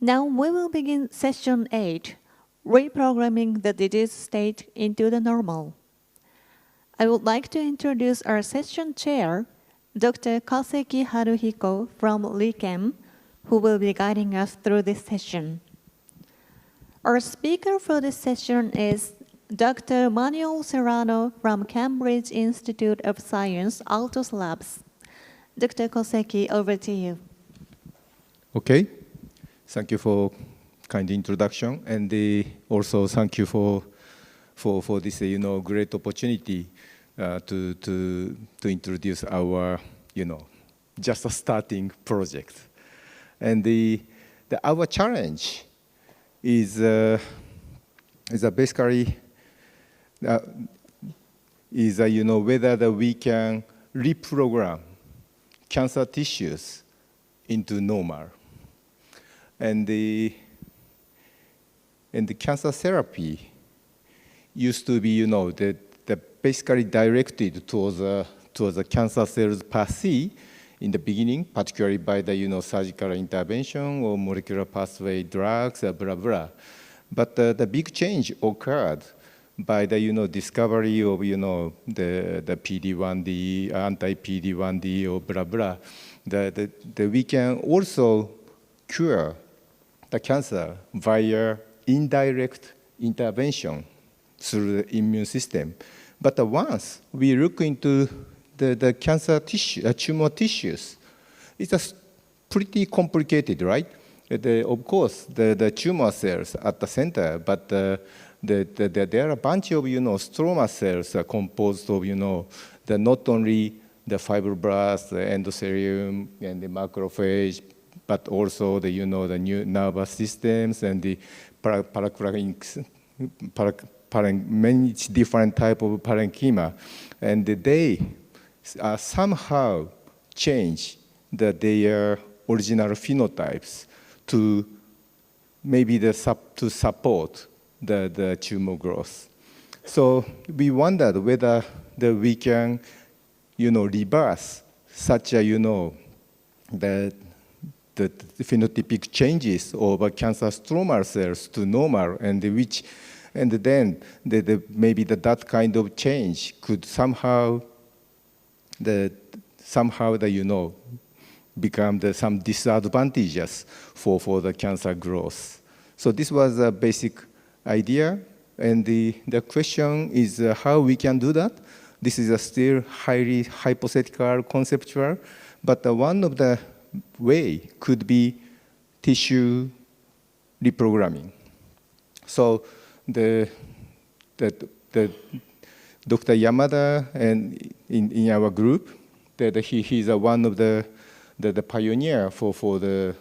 Now we will begin Session 8, Reprogramming the Disease State into the Normal. I would like to introduce our session chair, Dr. KOSEKI Haruhiko from RIKEN, who will be guiding us through this session. Our speaker for this session is Dr. Manuel Serrano from Cambridge Institute of Science, Altos Labs. Dr. KOSEKI, over to you. Okay. Thank you for kind introduction, and also thank you for this great opportunity to introduce our just a starting project. And our challenge is basically whether we can reprogram cancer tissues into normal. And the cancer therapy used to be, basically directed towards the cancer cells per se in the beginning, particularly by the surgical intervention or molecular pathway drugs, blah blah. But the big change occurred by the discovery of the PD-1D, anti-PD-1D, or blah blah. That we can also cure the cancer via indirect intervention through the immune system. But once we look into the cancer tissue, tumor tissues, it's pretty complicated, right? Of course, the tumor cells at the center, but there are a bunch of stroma cells composed of not only the fibroblasts, the endothelium, and the macrophage, but also the new nervous systems and the many different type of parenchyma, and they somehow change their original phenotypes to maybe to support the tumor growth. So we wondered whether we can reverse such a the phenotypic changes of cancer stromal cells to normal, and then maybe that kind of change could somehow become some disadvantages for the cancer growth. So this was a basic idea, and the question is how we can do that. This is still highly hypothetical, conceptual, but one of the way could be tissue reprogramming. So the Dr. Yamada and in our group, he's one of the pioneer for the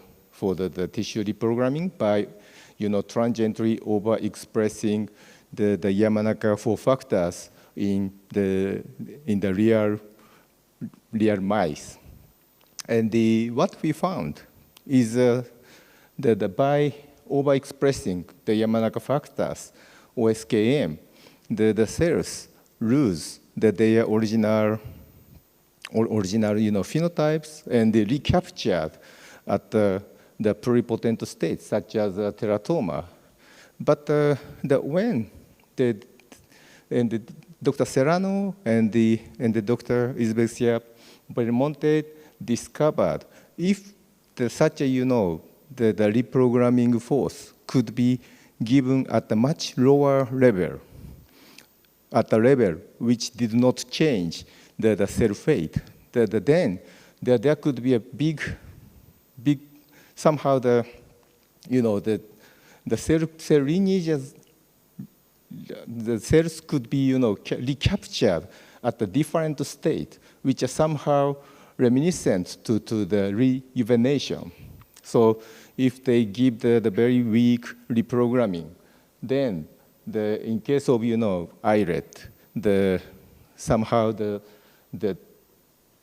tissue reprogramming by transiently overexpressing the Yamanaka 4 factors in the real mice. And what we found is that by overexpressing the Yamanaka factors, OSKM, the cells lose their original phenotypes, and they recaptured at the pluripotent states, such as teratoma. But when Dr. Serrano and the Dr. Isbesia Belmonte discovered if such a the reprogramming force could be given at a much lower level, at a level which did not change the cell fate, then there could be a big somehow the cell lineages, the cells could be recaptured at a different state, which are somehow reminiscent to the rejuvenation. So if they give the very weak reprogramming, then in case of islet, somehow the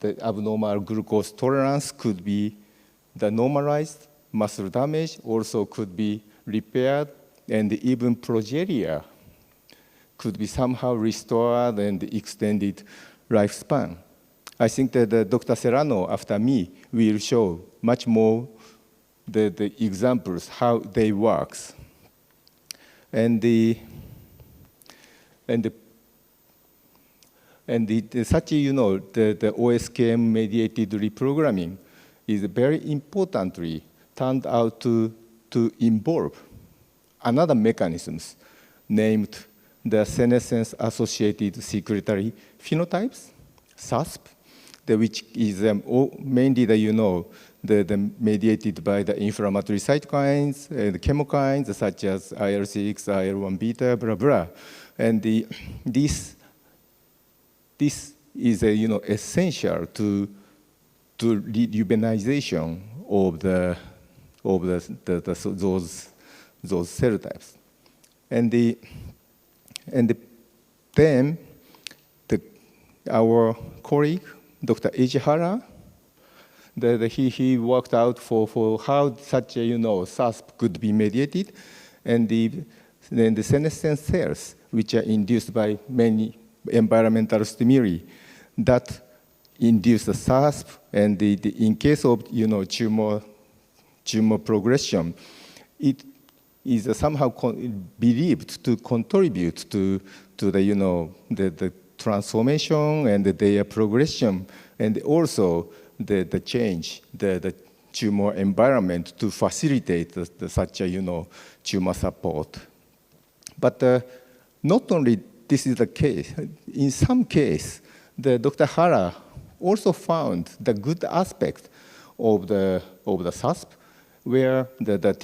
abnormal glucose tolerance could be normalized, muscle damage also could be repaired, and even progeria could be somehow restored and extended lifespan. I think that Dr. Serrano, after me, will show much more the examples, how they works. And such, you know, the OSKM mediated reprogramming is very importantly turned out to involve another mechanisms named the senescence-associated secretory phenotypes, SASP, which is mainly the, you know, the mediated by the inflammatory cytokines and chemokines such as IL-6, IL-1 beta, blah, blah. And this is you know, essential to rejuvenization of those cell types. And then our colleague, Dr. Ejihara, he worked out for how such a, you know, SASP could be mediated, and then the senescent cells, which are induced by many environmental stimuli, that induce the SASP, and in case of, you know, tumor progression, it is somehow believed to contribute to the, you know, the transformation and their progression, and also the change, the tumor environment to facilitate such a, you know, tumor support. But not only this is the case, in some case, Dr. Hara also found the good aspect of the SASP, where the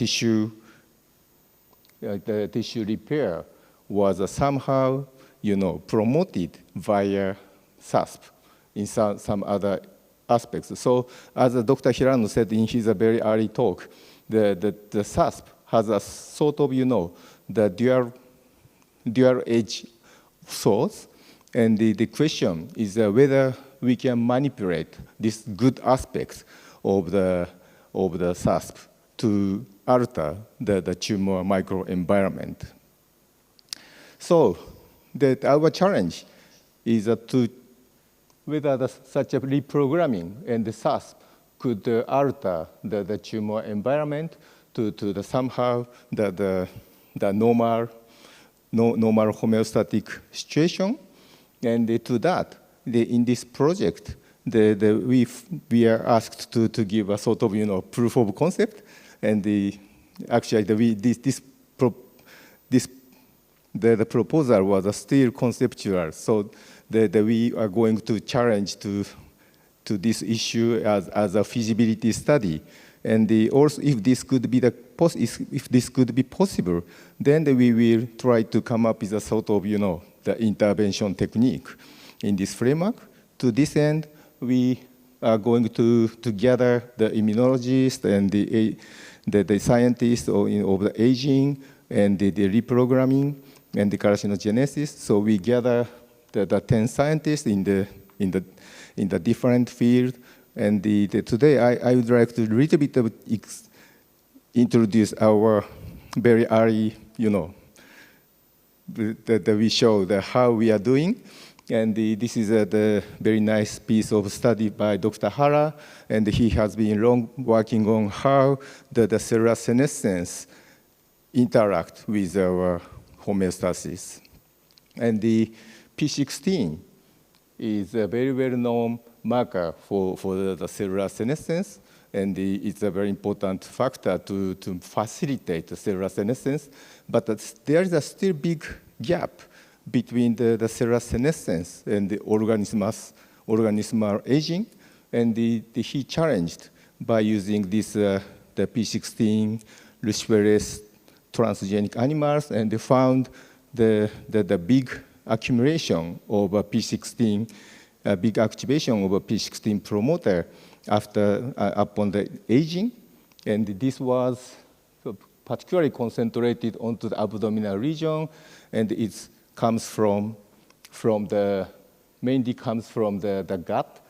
tissue repair was somehow, you know, promoted via SASP in some other aspects. So as Dr. Serrano said in his very early talk, the SASP has a sort of, you know, the dual edge source, and the question is whether we can manipulate this good aspect of the SASP to alter the tumor microenvironment. So our challenge is whether such a reprogramming and the SASP could alter the tumor environment to somehow the normal homeostatic situation. And to that, in this project, we are asked to give a sort of, you know, proof of concept. And actually, the proposal was still conceptual. So we are going to challenge to this issue as a feasibility study. And also, if this could be possible, then we will try to come up with a sort of, you know, the intervention technique in this framework. To this end, we are going to gather the immunologists and the scientists of the aging and the reprogramming and the carcinogenesis. So we gather the 10 scientists in the different field. And today I would like to a little bit introduce our very early, you know, that we show how we are doing. And this is the very nice piece of study by Dr. Hara, and he has been long working on how the cellular senescence interact with our homeostasis. And the P16 is a very well-known marker for the cellular senescence, and it's a very important factor to facilitate the cellular senescence. But there is a still big gap between the cellular senescence and the organismal aging, and he challenged by using this the P16 luciferase transgenic animals, and they found the big accumulation of a P16, big activation of a P16 promoter upon the aging, and this was particularly concentrated onto the abdominal region, and it comes mainly comes from the gut,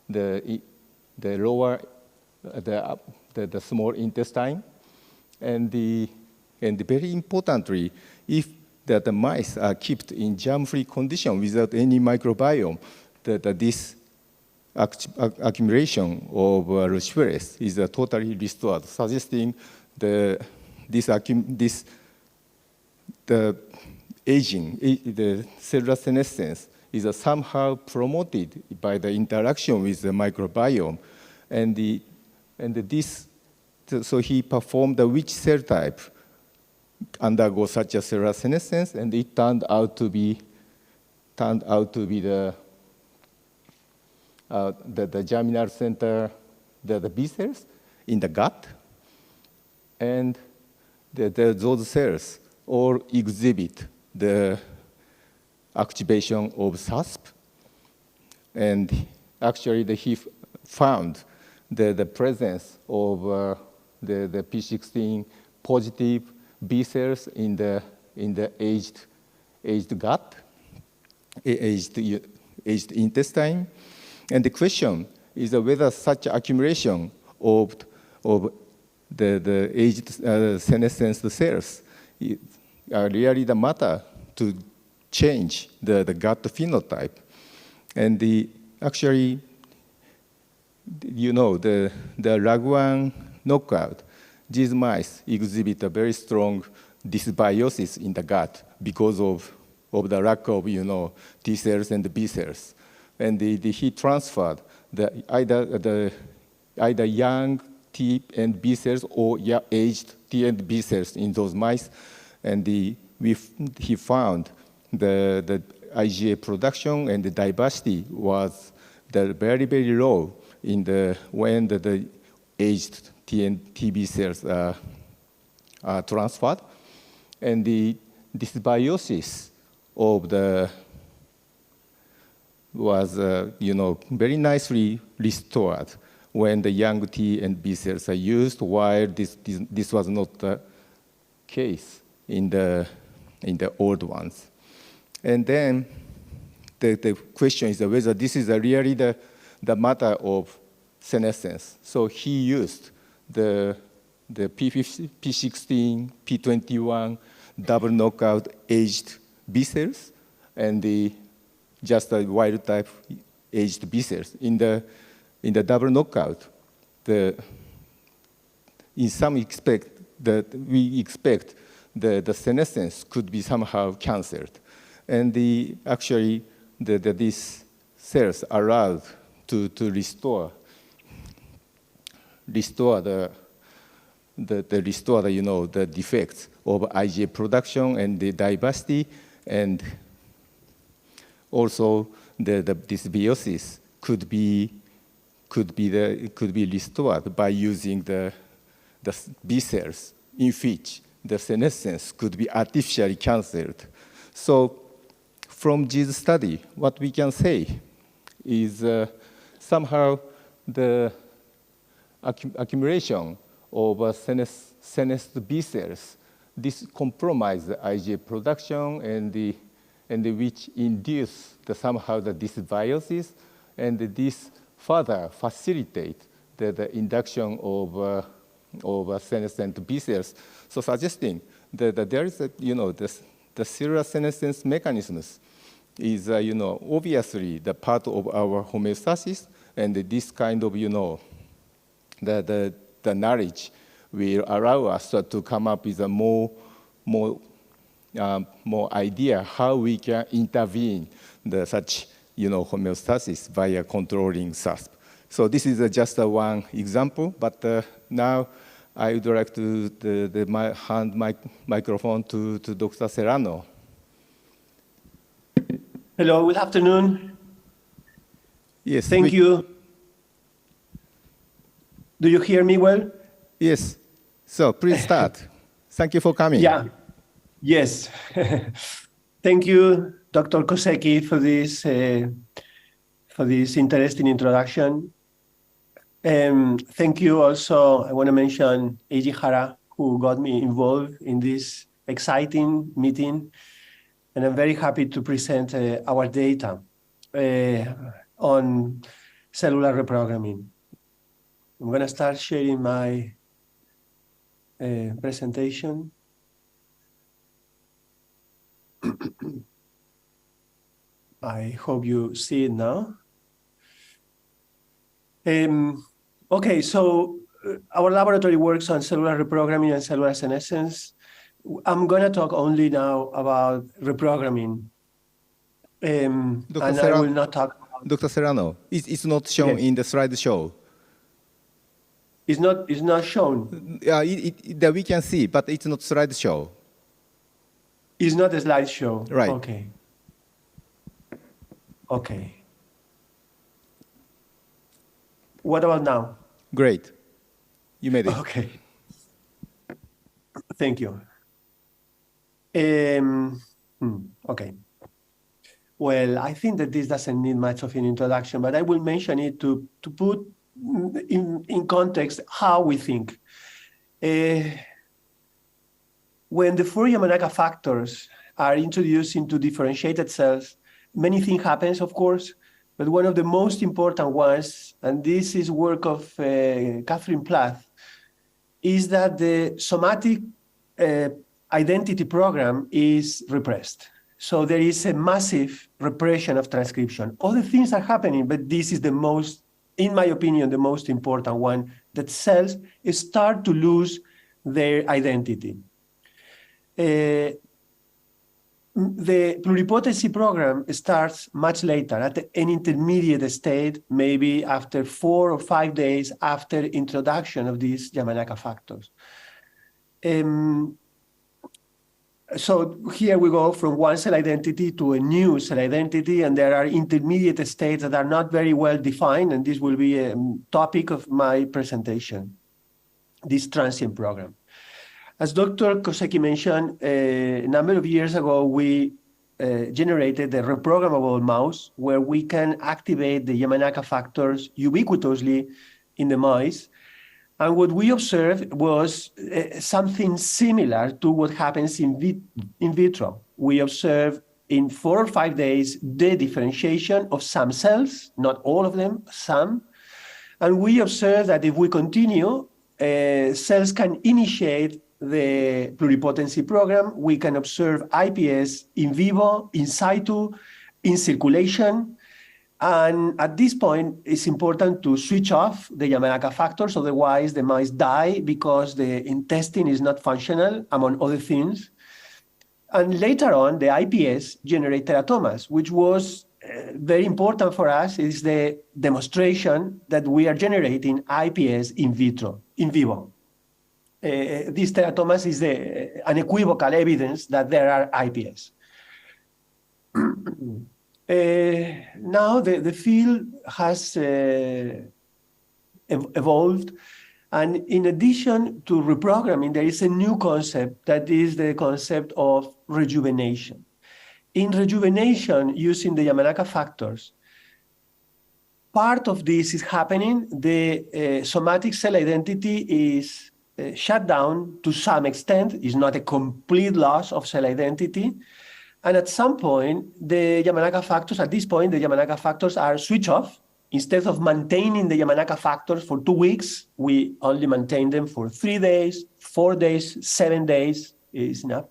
the lower, the small intestine, and very importantly, if the mice are kept in germ-free condition without any microbiome, this accumulation of luciferase is totally restored, suggesting the aging, the cellular senescence is somehow promoted by the interaction with the microbiome, so he performed which cell type undergo such a cellular senescence, and it turned out to be the germinal center, the B cells in the gut, and those cells all exhibit the activation of SASP, and actually he found the presence of the P16 positive B cells in the aged gut, aged intestine, and the question is whether such accumulation of the aged senescence cells really the matter to change the gut phenotype, and actually, the LAG1 knockout, these mice exhibit a very strong dysbiosis in the gut because of the lack of T cells and B cells, and he transferred either young T and B cells or aged T and B cells in those mice, and he found the IgA production and the diversity was very, very low when the aged T and TB cells are transferred, and the dysbiosis of was very nicely restored when the young T and B cells are used, while this was not the case in the old ones. And then the question is whether this is really the matter of senescence. So he used the P16, P21 double knockout aged B cells and just the wild type aged B cells. In the double knockout, in some we expect the senescence could be somehow canceled, and actually these cells allowed to restore the defects of IgA production and the diversity, and also the dysbiosis could be restored by using the B cells in which the senescence could be artificially cancelled. So from this study, what we can say is somehow the accumulation of senesced B cells, this compromise the IgA production and which induce somehow the dysbiosis, and this further facilitate the induction of senescent B cells. So suggesting that there is the cellular senescence mechanisms is obviously the part of our homeostasis, and this kind of the knowledge will allow us to come up with a more idea how we can intervene such homeostasis via controlling SASP. So this is just one example, but now I would like to hand my microphone to Dr. Serrano. Hello, good afternoon. Yes. Thank you. Do you hear me well? Yes. So please start. Thank you for coming. Yeah. Yes. Thank you, Dr. KOSEKI, for this interesting introduction. Thank you also, I want to mention Eiji Hara, who got me involved in this exciting meeting. And I'm very happy to present our data on cellular reprogramming. I'm going to start sharing my presentation. I hope you see it now. Okay, so our laboratory works on cellular reprogramming and cellular senescence. I'm going to talk only now about reprogramming. And I will not talk about... Dr. Serrano, it's not shown in the slideshow. It's not shown? That we can see, but it's not slideshow. It's not a slideshow? Right. Okay. Okay. What about now? Great. You made it. Okay. Thank you. Okay. Well, I think that this doesn't need much of an introduction, but I will mention it to put in context how we think. When the four Yamanaka factors are introduced into differentiated cells, many things happen, of course, but one of the most important ones, and this is work of Catherine Plath, is that the somatic identity program is repressed. So there is a massive repression of transcription. Other things are happening, but this is the most, in my opinion, the most important one, that cells start to lose their identity. The pluripotency program starts much later, at an intermediate state, maybe after 4 or 5 days after introduction of these Yamanaka factors. So here we go from one cell identity to a new cell identity, and there are intermediate states that are not very well defined, and this will be a topic of my presentation, this transient program. As Dr. KOSEKI mentioned, a number of years ago, we generated a reprogrammable mouse where we can activate the Yamanaka factors ubiquitously in the mice. And what we observed was something similar to what happens in vitro. We observed in 4 or 5 days the differentiation of some cells, not all of them, some. And we observed that if we continue, cells can initiate the pluripotency program. We can observe IPS in vivo, in situ, in circulation. And at this point, it's important to switch off the Yamanaka factors, otherwise the mice die because the intestine is not functional, among other things. And later on, the IPS generate teratomas, which was very important for us, is the demonstration that we are generating IPS in vitro, in vivo. These teratomas is an unequivocal evidence that there are IPS. Now the field has evolved, and in addition to reprogramming, there is a new concept that is the concept of rejuvenation. In rejuvenation, using the Yamanaka factors, part of this is happening. The somatic cell identity is shut down to some extent. It's not a complete loss of cell identity. And at some point, the Yamanaka factors, at this point, the Yamanaka factors are switched off. Instead of maintaining the Yamanaka factors for 2 weeks, we only maintain them for 3 days, 4 days, 7 days is enough.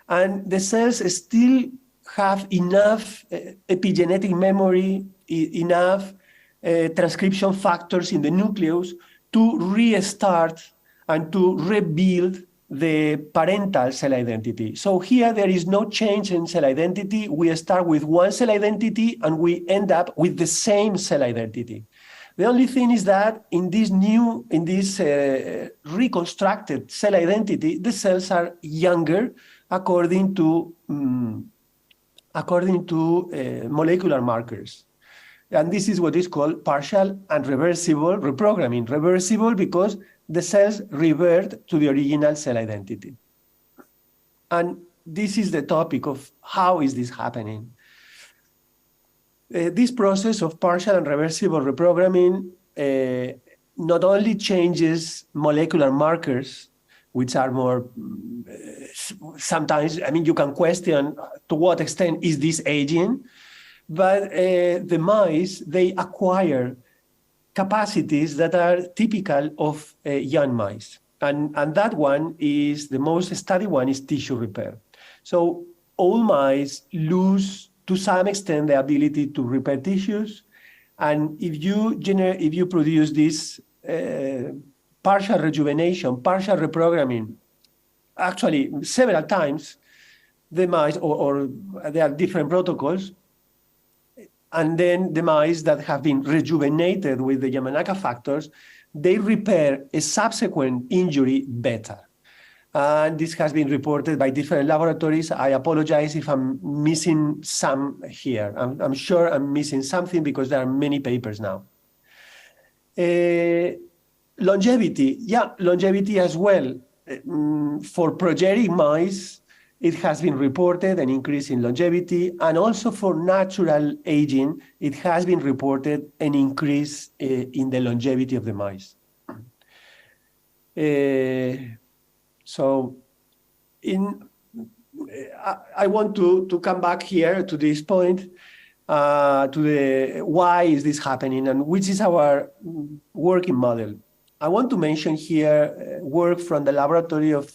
And the cells still have enough epigenetic memory, enough transcription factors in the nucleus to restart and to rebuild the parental cell identity. So here there is no change in cell identity. We start with one cell identity and we end up with the same cell identity. The only thing is that in this reconstructed cell identity, the cells are younger according to molecular markers. And this is what is called partial and reversible reprogramming. Reversible because the cells revert to the original cell identity. And this is the topic of how is this happening. This process of partial and reversible reprogramming not only changes molecular markers, which are more, sometimes, I mean, you can question to what extent is this aging, but the mice, they acquire capacities that are typical of young mice. And that one is, the most studied one is tissue repair. So old mice lose, to some extent, the ability to repair tissues, And if you produce this partial rejuvenation, partial reprogramming, actually several times, the mice, or there are different protocols, and then the mice that have been rejuvenated with the Yamanaka factors, they repair a subsequent injury better. And this has been reported by different laboratories. I apologize if I'm missing some here. I'm sure I'm missing something because there are many papers now. Longevity, yeah, longevity as well. For progenitor mice, it has been reported an increase in longevity, and also for natural aging, it has been reported an increase in the longevity of the mice. So I want to come back here to this point, to the why is this happening and which is our working model. I want to mention here work from the laboratory of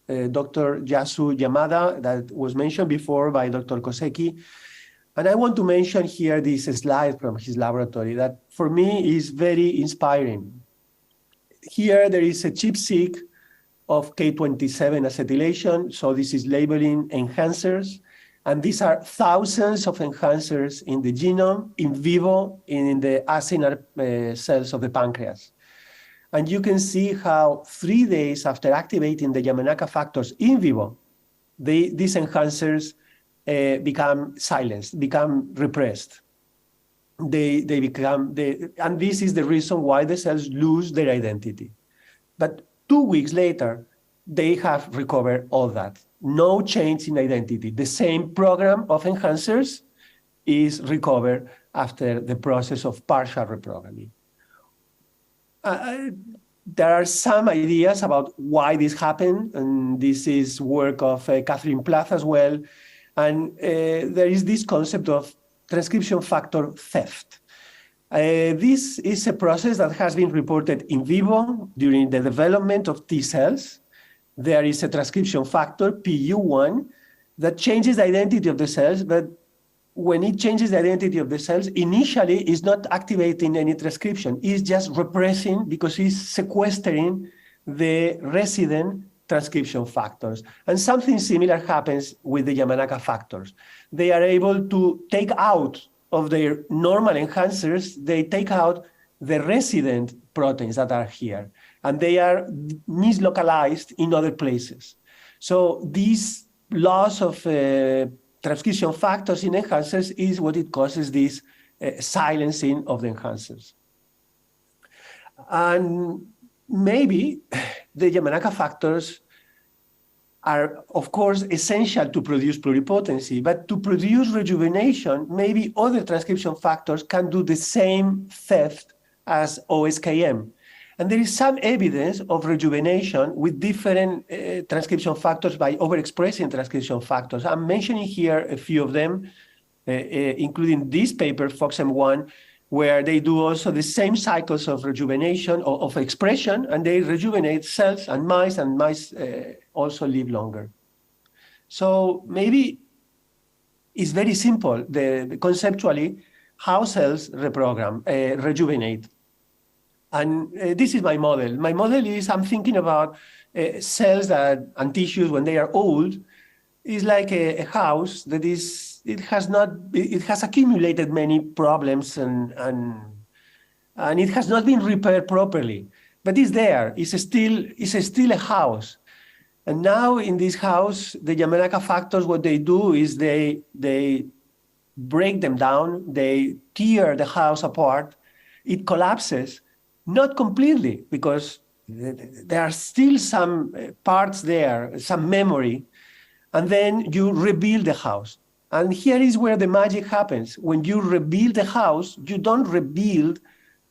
Dr. Yasu Yamada that was mentioned before by Dr. KOSEKI. And I want to mention here this slide from his laboratory that for me is very inspiring. Here there is a chip-seq of K27 acetylation. So this is labeling enhancers. And these are thousands of enhancers in the genome, in vivo, in the acinar cells of the pancreas. And you can see how 3 days after activating the Yamanaka factors in vivo, these enhancers become silenced, become repressed. And this is the reason why the cells lose their identity. But 2 weeks later, they have recovered all that. No change in identity. The same program of enhancers is recovered after the process of partial reprogramming. There are some ideas about why this happened, and this is work of Catherine Plath as well. And there is this concept of transcription factor theft. This is a process that has been reported in vivo during the development of T cells. There is a transcription factor, PU1, that changes the identity of the cells, but when it changes the identity of the cells, initially it's not activating any transcription. It's just repressing because it's sequestering the resident transcription factors. And something similar happens with the Yamanaka factors. They are able to take out of their normal enhancers, they take out the resident proteins that are here, and they are mislocalized in other places. So this loss of transcription factors in enhancers is what it causes this silencing of the enhancers. And maybe the Yamanaka factors are, of course, essential to produce pluripotency, but to produce rejuvenation, maybe other transcription factors can do the same theft as OSKM. And there is some evidence of rejuvenation with different transcription factors by overexpressing transcription factors. I'm mentioning here a few of them, including this paper, FOXM1, where they do also the same cycles of rejuvenation, of expression, and they rejuvenate cells, and mice also live longer. So maybe it's very simple, conceptually, how cells rejuvenate. And this is my model. My model is I'm thinking about cells and tissues when they are old. It's like a house that it has accumulated many problems and it has not been repaired properly. But it's there. It's still a house. And now in this house, the Yamanaka factors, what they do is they break them down. They tear the house apart. It collapses. Not completely, because there are still some parts there, some memory, and then you rebuild the house. And here is where the magic happens. When you rebuild the house, you don't rebuild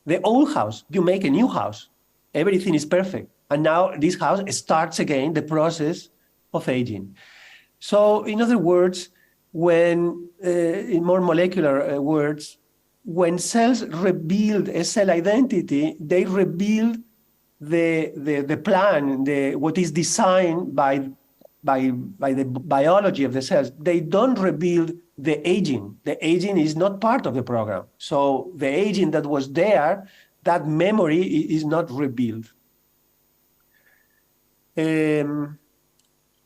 the old house, you make a new house. Everything is perfect. And now this house starts again the process of aging. So in other words, when, in more molecular words, when cells rebuild a cell identity, they rebuild the plan, what is designed by the biology of the cells. They don't rebuild the aging. The aging is not part of the program. So the aging that was there, that memory is not rebuilt.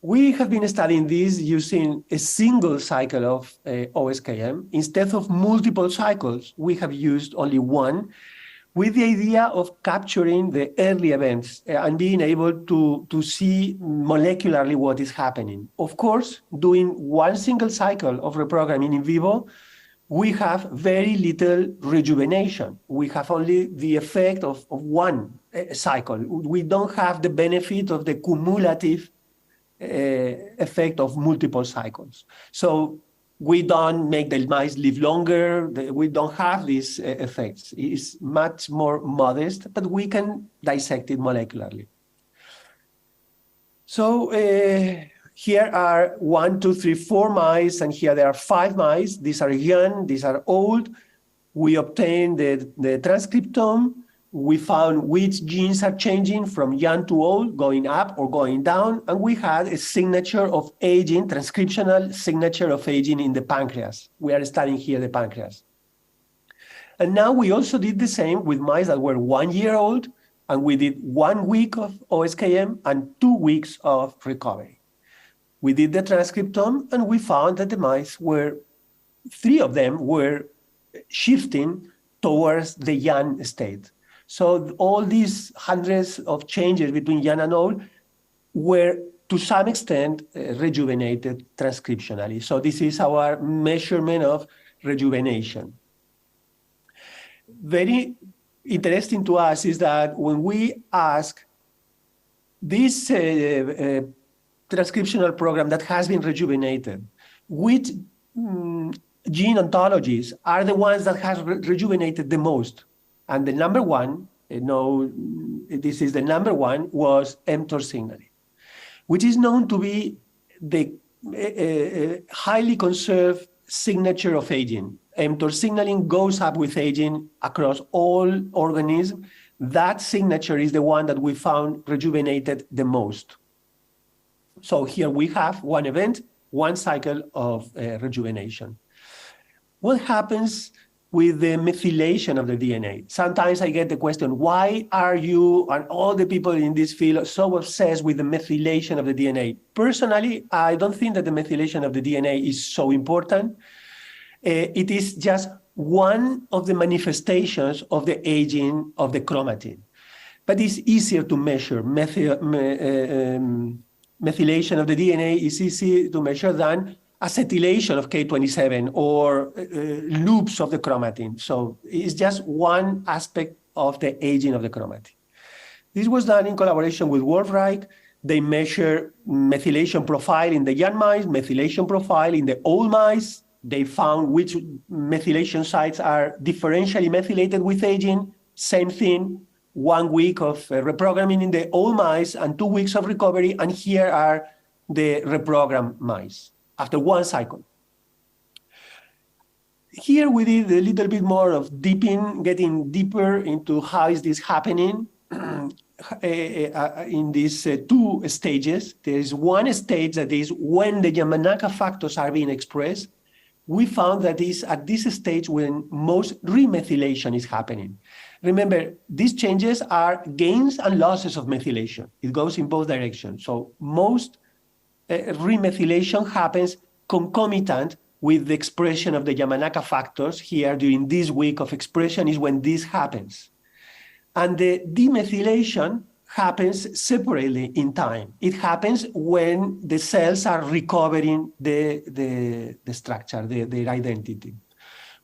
We have been studying this using a single cycle of OSKM. Instead of multiple cycles, we have used only one, with the idea of capturing the early events and being able to see molecularly what is happening. Of course, doing one single cycle of reprogramming in vivo, we have very little rejuvenation. We have only the effect of one cycle. We don't have the benefit of the cumulative effect of multiple cycles. So we don't make the mice live longer. We don't have these effects. It's much more modest, but we can dissect it molecularly. So here are 1, 2, 3, 4 mice, and here there are 5 mice. These are young, these are old. We obtained the transcriptome. We found which genes are changing from young to old, going up or going down, and we had a signature of aging, transcriptional signature of aging in the pancreas. We are studying here the pancreas. And now we also did the same with mice that were 1 year old, and we did 1 week of OSKM and 2 weeks of recovery. We did the transcriptome, and we found that the mice were, 3 of them were shifting towards the young state. So all these hundreds of changes between young and old were, to some extent, rejuvenated transcriptionally. So this is our measurement of rejuvenation. Very interesting to us is that when we ask this transcriptional program that has been rejuvenated, which gene ontologies are the ones that have rejuvenated the most? And the number one, this is the number one, was mTOR signaling, which is known to be the highly conserved signature of aging. mTOR signaling goes up with aging across all organisms. That signature is the one that we found rejuvenated the most. So here we have one event, one cycle of rejuvenation. What happens with the methylation of the DNA? Sometimes I get the question, why are you and all the people in this field so obsessed with the methylation of the DNA? Personally, I don't think that the methylation of the DNA is so important. It is just one of the manifestations of the aging of the chromatin. But it's easier to measure. Methylation of the DNA is easier to measure than acetylation of K27 or loops of the chromatin. So it's just one aspect of the aging of the chromatin. This was done in collaboration with Wolf-Reich. They measure methylation profile in the young mice, methylation profile in the old mice. They found which methylation sites are differentially methylated with aging. Same thing, 1 week of reprogramming in the old mice and 2 weeks of recovery. And here are the reprogrammed mice after one cycle. Here we did a little bit more of getting deeper into how is this happening in these 2 stages. There is one stage that is when the Yamanaka factors are being expressed. We found that is at this stage when most remethylation is happening. Remember, these changes are gains and losses of methylation. It goes in both directions. So most remethylation happens concomitant with the expression of the Yamanaka factors. Here, during this week of expression is when this happens. And the demethylation happens separately in time. It happens when the cells are recovering the structure, their identity.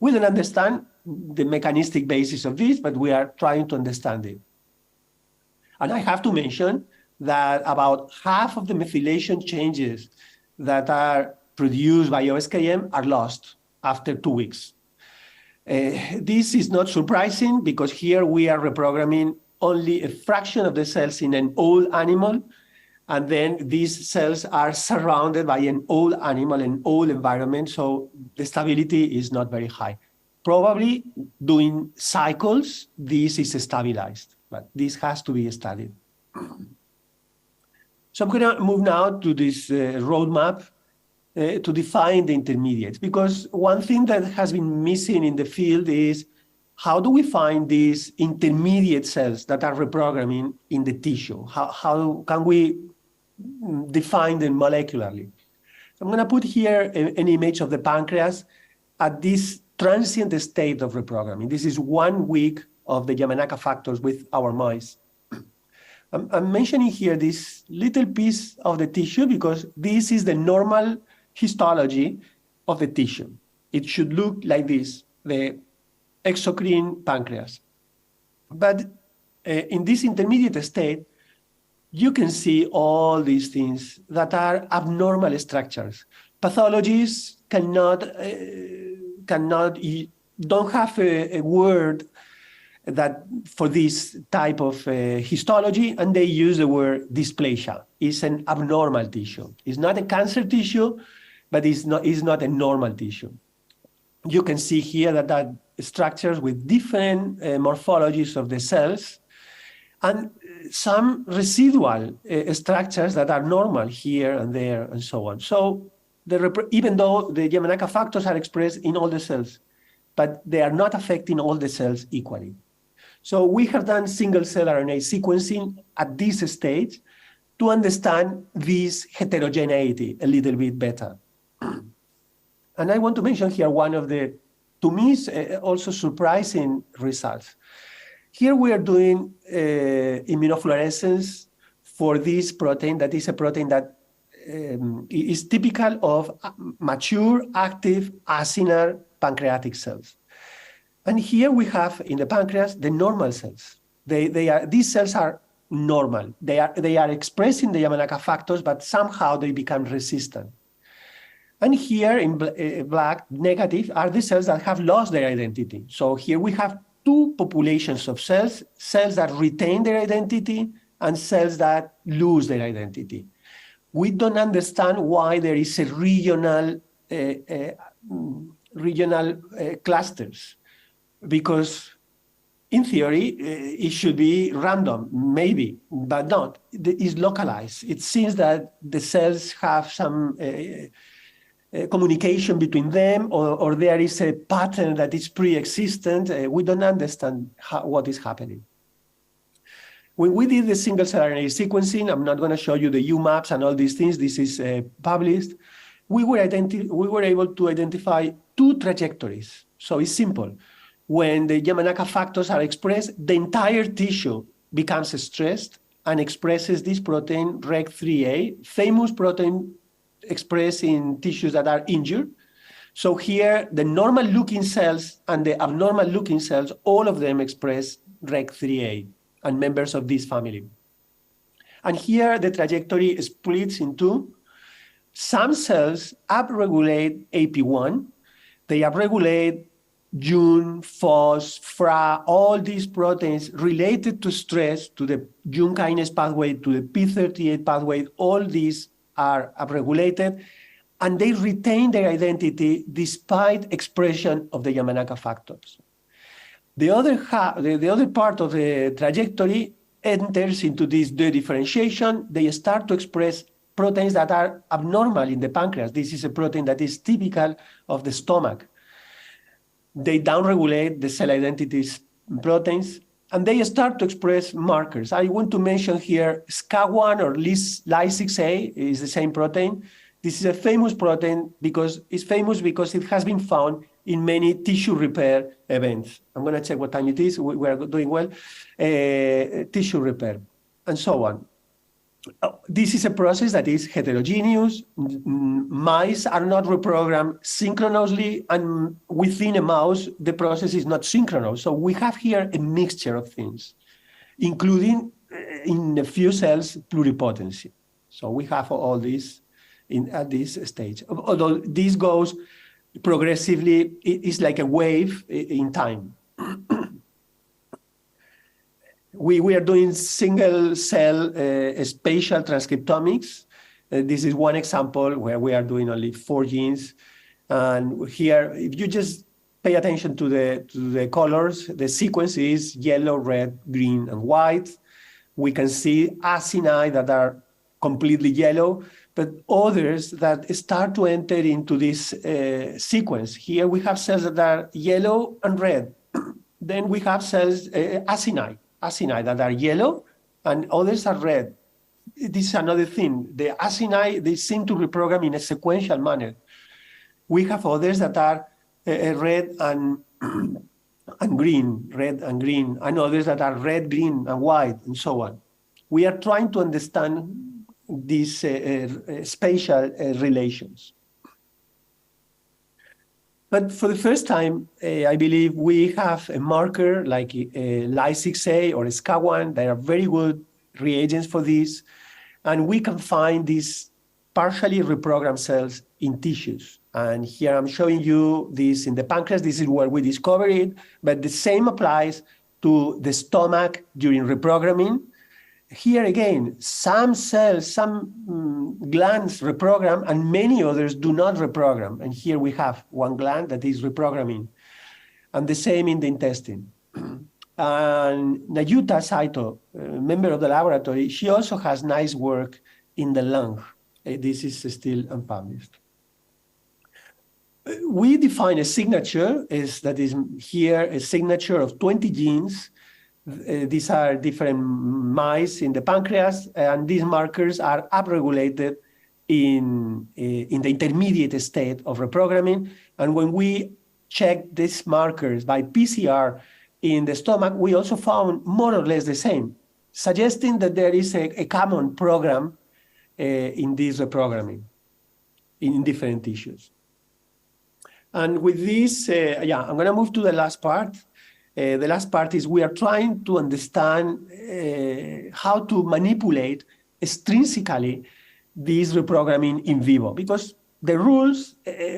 We don't understand the mechanistic basis of this, but we are trying to understand it. And I have to mention that about half of the methylation changes that are produced by OSKM are lost after 2 weeks. This is not surprising because here we are reprogramming only a fraction of the cells in an old animal, and then these cells are surrounded by an old animal, an old environment, so the stability is not very high. Probably doing cycles, this is stabilized, but this has to be studied. So I'm going to move now to this roadmap. to define the intermediates, because one thing that has been missing in the field is how do we find these intermediate cells that are reprogramming in the tissue? How can we define them molecularly? I'm going to put here an image of the pancreas at this transient state of reprogramming. This is 1 week of the Yamanaka factors with our mice. I'm mentioning here this little piece of the tissue because this is the normal histology of the tissue. It should look like this, the exocrine pancreas. But in this intermediate state, you can see all these things that are abnormal structures. Pathologists don't have a word that for this type of histology, and they use the word dysplasia. It's an abnormal tissue. It's not a cancer tissue, but it's not a normal tissue. You can see here that are structures with different morphologies of the cells, and some residual structures that are normal here and there and so on. So even though the Yamanaka factors are expressed in all the cells, but they are not affecting all the cells equally. So we have done single-cell RNA sequencing at this stage to understand this heterogeneity a little bit better. And I want to mention here one of the, to me, also surprising results. Here we are doing immunofluorescence for this protein that is a protein that is typical of mature, active, acinar pancreatic cells. And here we have in the pancreas the normal cells. These cells are normal. They are expressing the Yamanaka factors, but somehow they become resistant. And here in black, negative, are the cells that have lost their identity. So here we have two populations of cells, cells that retain their identity and cells that lose their identity. We don't understand why there is a regional clusters, because in theory, it should be random, maybe, but not. It is localized. It seems that the cells have some communication between them, or there is a pattern that is pre-existent. We don't understand what is happening. When we did the single-cell RNA sequencing, I'm not going to show you the UMAPs and all these things. This is published. We were able to identify two trajectories. So it's simple. When the Yamanaka factors are expressed, the entire tissue becomes stressed and expresses this protein, REC3A, famous protein expressed in tissues that are injured. So here, the normal-looking cells and the abnormal-looking cells, all of them express REC3A and members of this family. And here, the trajectory splits in two. Some cells upregulate AP1. They upregulate Jun, FOS, FRA, all these proteins related to stress, to the Jun kinase pathway, to the P38 pathway, all these are upregulated, and they retain their identity despite expression of the Yamanaka factors. The other part of the trajectory enters into this dedifferentiation. They start to express proteins that are abnormal in the pancreas. This is a protein that is typical of the stomach. They downregulate the cell identities proteins, and they start to express markers. I want to mention here SCA1 or Ly6A is the same protein. This is a famous protein because it's famous because it has been found in many tissue repair events. I'm going to check what time it is. We are doing well. Tissue repair, and so on. This is a process that is heterogeneous. Mice are not reprogrammed synchronously, and within a mouse, the process is not synchronous. So we have here a mixture of things, including in a few cells, pluripotency. So we have all this at this stage. Although this goes progressively, it's like a wave in time. We are doing single-cell spatial transcriptomics. This is one example where we are doing only 4 genes. And here, if you just pay attention to the colors, the sequence is yellow, red, green, and white. We can see acini that are completely yellow, but others that start to enter into this sequence. Here we have cells that are yellow and red. Then we have cells, acini that are yellow and others are red. This is another thing. The acini, they seem to reprogram in a sequential manner. We have others that are red and green, and others that are red, green, and white, and so on. We are trying to understand these spatial relations. But for the first time, I believe we have a marker like Ly6A or SCA1. They are very good reagents for this. And we can find these partially reprogrammed cells in tissues. And here I'm showing you this in the pancreas. This is where we discover it. But the same applies to the stomach during reprogramming. Here again, some cells, some glands reprogram, and many others do not reprogram. And here we have one gland that is reprogramming, and the same in the intestine. And Nayuta Saito, a member of the laboratory, she also has nice work in the lung. This is still unpublished. We define a signature, that is here a signature of 20 genes. These are different mice in the pancreas, and these markers are upregulated in the intermediate state of reprogramming. And when we check these markers by PCR in the stomach, we also found more or less the same, suggesting that there is a common program in this reprogramming in different tissues. And with this, I'm going to move to the last part. The last part is we are trying to understand how to manipulate extrinsically this reprogramming in vivo, because the rules,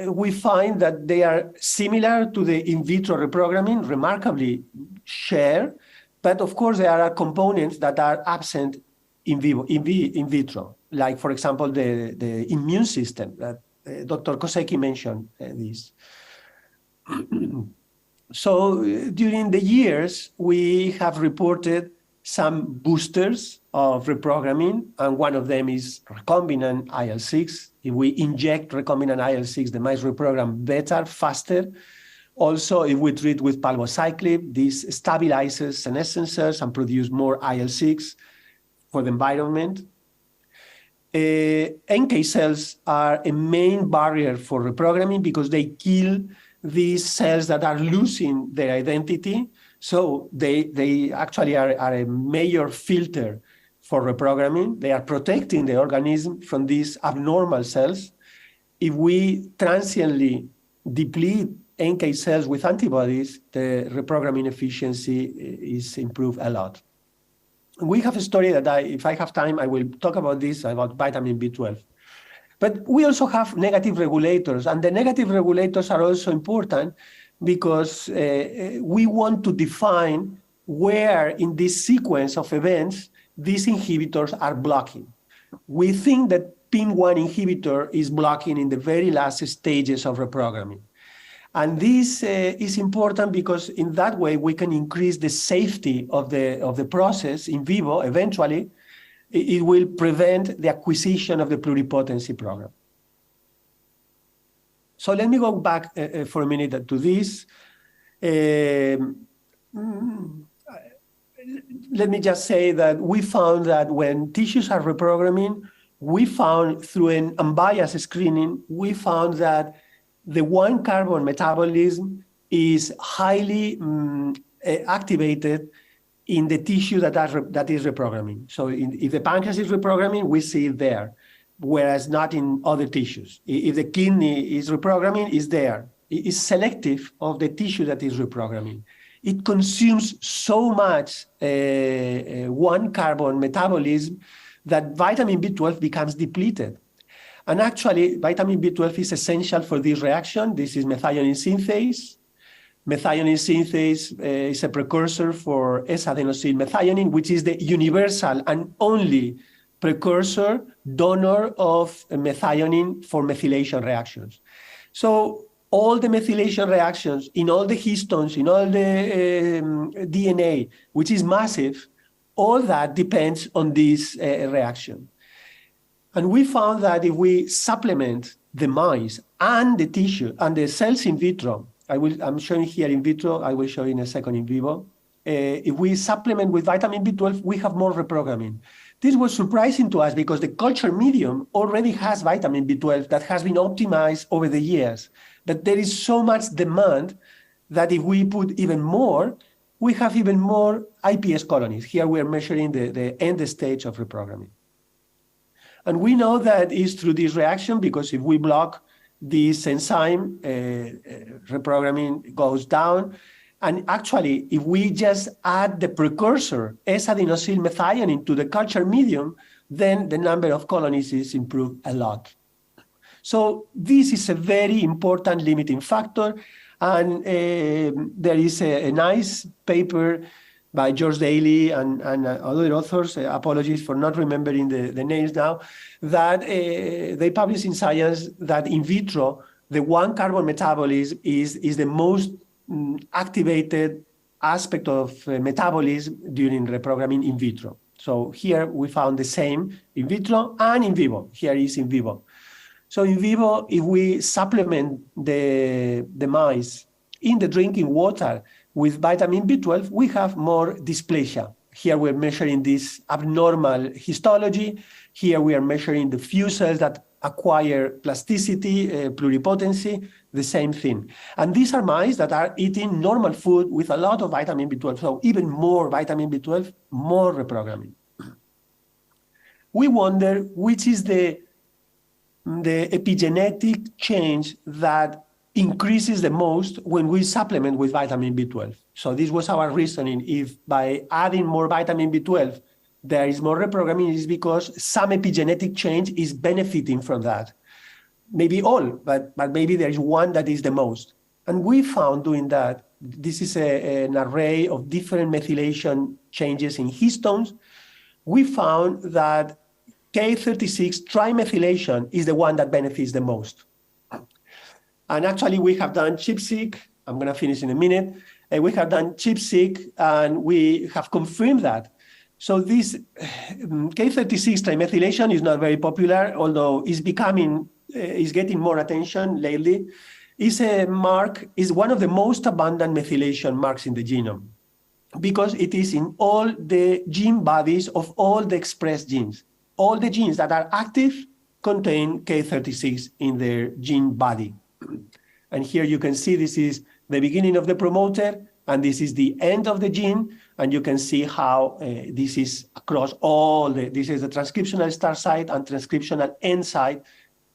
we find that they are similar to the in vitro reprogramming, remarkably share, but of course there are components that are absent in vivo, in vitro, like for example the immune system that Dr. KOSEKI mentioned this. So during the years, we have reported some boosters of reprogramming, and one of them is recombinant IL-6. If we inject recombinant IL-6, the mice reprogram better, faster. Also, if we treat with palbociclib, this stabilizes senescent cells and produces more IL-6 for the environment. NK cells are a main barrier for reprogramming because they kill these cells that are losing their identity. So they actually are a major filter for reprogramming. They are protecting the organism from these abnormal cells. If we transiently deplete NK cells with antibodies, the reprogramming efficiency is improved a lot. We have a story that if I have time, I will talk about this, about vitamin B12. But we also have negative regulators, and the negative regulators are also important because we want to define where in this sequence of events these inhibitors are blocking. We think that PIM1 inhibitor is blocking in the very last stages of reprogramming. And this is important because in that way we can increase the safety of the process in vivo. Eventually, it will prevent the acquisition of the pluripotency program. So let me go back for a minute to this. Let me just say that we found that when tissues are reprogramming, we found through an unbiased screening, we found that the 1-carbon metabolism is highly activated in the tissue that is reprogramming. So if the pancreas is reprogramming, we see it there, whereas not in other tissues. If the kidney is reprogramming, it's there. It is selective of the tissue that is reprogramming. It consumes so much 1-carbon metabolism that vitamin B12 becomes depleted. And actually, vitamin B12 is essential for this reaction. This is methionine synthase. Methionine synthase is a precursor for S-adenosine methionine, which is the universal and only precursor donor of methionine for methylation reactions. So all the methylation reactions in all the histones, in all the DNA, which is massive, all that depends on this reaction. And we found that if we supplement the mice and the tissue and the cells in vitro, I'm showing here in vitro, I will show in a second in vivo. If we supplement with vitamin B12, we have more reprogramming. This was surprising to us because the culture medium already has vitamin B12 that has been optimized over the years. But there is so much demand that if we put even more, we have even more iPS colonies. Here we are measuring the end stage of reprogramming. And we know that it's through this reaction because if we block this enzyme, reprogramming goes down. And actually, if we just add the precursor S-adenosyl methionine to the culture medium, then the number of colonies is improved a lot. So this is a very important limiting factor. And there is a nice paper by George Daly and other authors, apologies for not remembering the names now, that they published in Science that in vitro, the one carbon metabolism is the most activated aspect of metabolism during reprogramming in vitro. So here we found the same in vitro and in vivo. Here is in vivo. So in vivo, if we supplement the mice in the drinking water with vitamin B12, we have more dysplasia. Here we're measuring this abnormal histology. Here we are measuring the few cells that acquire plasticity, pluripotency, the same thing. And these are mice that are eating normal food with a lot of vitamin B12. So even more vitamin B12, more reprogramming. We wonder which is the epigenetic change that increases the most when we supplement with vitamin B12. So this was our reasoning. If by adding more vitamin B12, there is more reprogramming, is because some epigenetic change is benefiting from that. Maybe all, but maybe there is one that is the most. And we found doing that, this is an array of different methylation changes in histones. We found that K36 trimethylation is the one that benefits the most. And actually, we have done ChIP-seq. I'm going to finish in a minute. We have done ChIP-seq, and we have confirmed that. So this K36 trimethylation is not very popular, although it's getting more attention lately. Is a mark, is one of the most abundant methylation marks in the genome because it is in all the gene bodies of all the expressed genes. All the genes that are active contain K36 in their gene body. And here you can see this is the beginning of the promoter, and this is the end of the gene. And you can see how this is across all this is the transcriptional start site and transcriptional end site,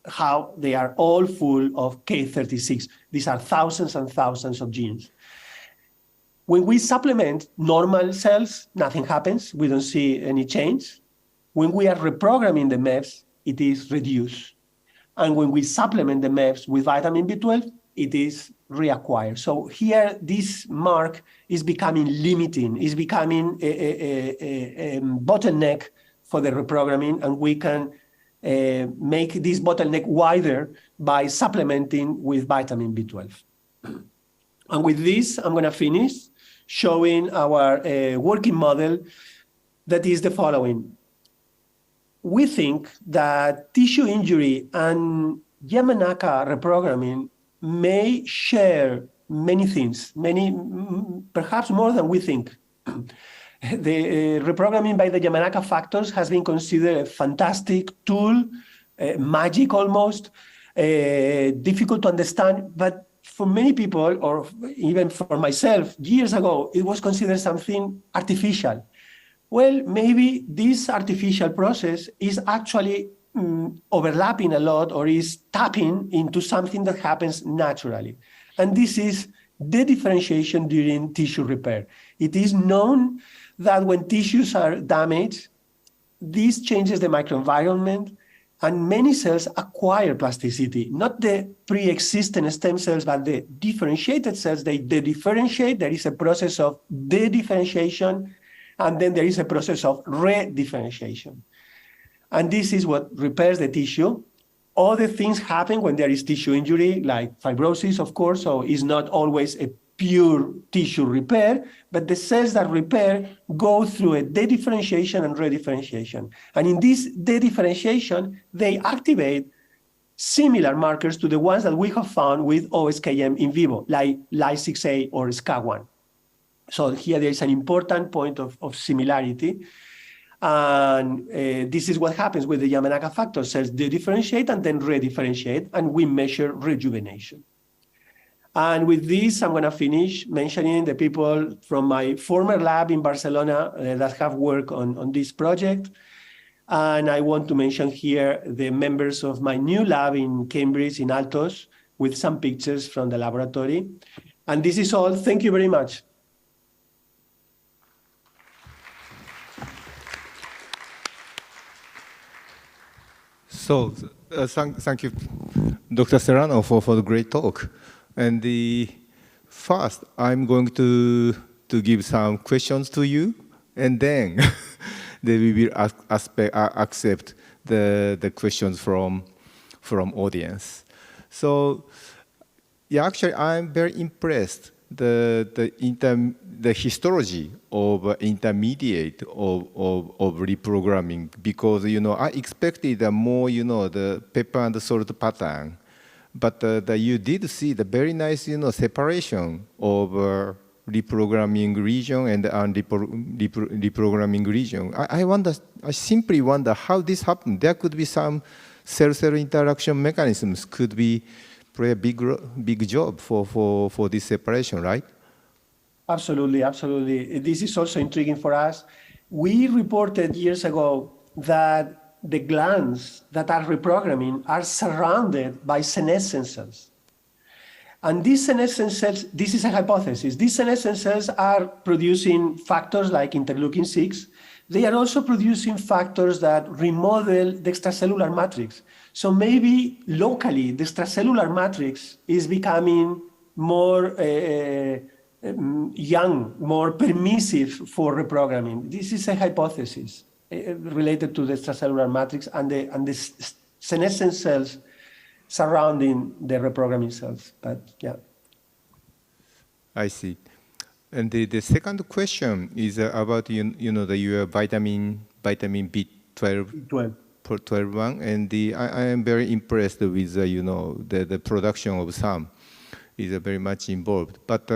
how they are all full of K36. These are thousands and thousands of genes. When we supplement normal cells, nothing happens. We don't see any change. When we are reprogramming the MEVs, it is reduced. And when we supplement the MEVs with vitamin B12, it is reacquired. So here, this mark is becoming limiting, is becoming a bottleneck for the reprogramming, and we can make this bottleneck wider by supplementing with vitamin B12. And with this, I'm going to finish showing our working model that is the following. We think that tissue injury and Yamanaka reprogramming may share many things, perhaps more than we think. The reprogramming by the Yamanaka factors has been considered a fantastic tool, magic almost, difficult to understand, but for many people, or even for myself, years ago, it was considered something artificial. Well, maybe this artificial process is actually overlapping a lot or is tapping into something that happens naturally. And this is the differentiation during tissue repair. It is known that when tissues are damaged, this changes the microenvironment, and many cells acquire plasticity, not the pre-existing stem cells, but the differentiated cells. They differentiate. There is a process of de-differentiation, and then there is a process of re-differentiation. And this is what repairs the tissue. Other things happen when there is tissue injury, like fibrosis, of course, so it's not always a pure tissue repair, but the cells that repair go through a dedifferentiation and redifferentiation. And in this dedifferentiation, they activate similar markers to the ones that we have found with OSKM in vivo, like Ly6A or SCA1. So here there is an important point of similarity. And this is what happens with the Yamanaka factor. Cells they differentiate and then redifferentiate, and we measure rejuvenation. And with this, I'm going to finish mentioning the people from my former lab in Barcelona that have worked on this project. And I want to mention here the members of my new lab in Cambridge, in Altos, with some pictures from the laboratory. And this is all. Thank you very much. So thank you, Dr. Serrano, for the great talk. And first, I'm going to give some questions to you, and then we will accept the questions from audience. So, yeah, actually, I'm very impressed the histology of intermediate of reprogramming, because I expected a more the pepper and salt pattern, but you did see the very nice separation of reprogramming region and reprogramming region. I simply wonder how this happened. There could be some cell-cell interaction mechanisms could play a big job for this separation, right? Absolutely, absolutely. This is also intriguing for us. We reported years ago that the glands that are reprogramming are surrounded by senescent cells. And these senescent cells, this is a hypothesis, these senescent cells are producing factors like interleukin-6. They are also producing factors that remodel the extracellular matrix. So maybe locally, the extracellular matrix is becoming more young, more permissive for reprogramming. This is a hypothesis related to the extracellular matrix and the senescent cells surrounding the reprogramming cells. But yeah. I see. And the second question is about your vitamin B12. 12 and I am very impressed with the production of some is very much involved. But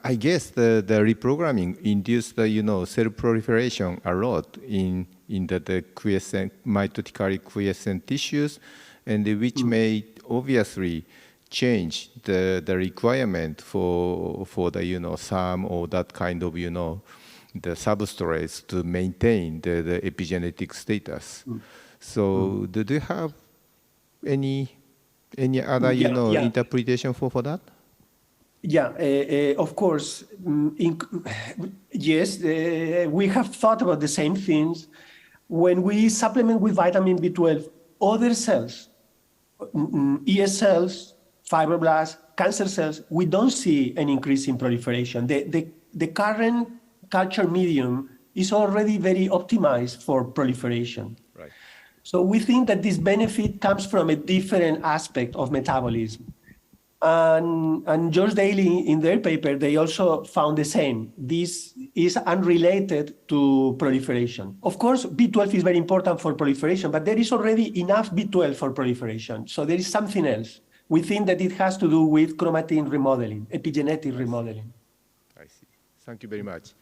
I guess the reprogramming induced cell proliferation a lot in the quiescent mitotically quiescent tissues, and which may obviously change the requirement for the some or that kind of the substrates to maintain the epigenetic status. So do you have any other interpretation for that? Yeah, of course. Yes, we have thought about the same things. When we supplement with vitamin B12, other cells, ES cells, fibroblasts, cancer cells, we don't see an increase in proliferation. The current culture medium is already very optimized for proliferation. Right. So we think that this benefit comes from a different aspect of metabolism. And George Daly, in their paper, they also found the same. This is unrelated to proliferation. Of course, B12 is very important for proliferation, but there is already enough B12 for proliferation. So there is something else. We think that it has to do with chromatin remodeling, epigenetic remodeling. I see. Thank you very much.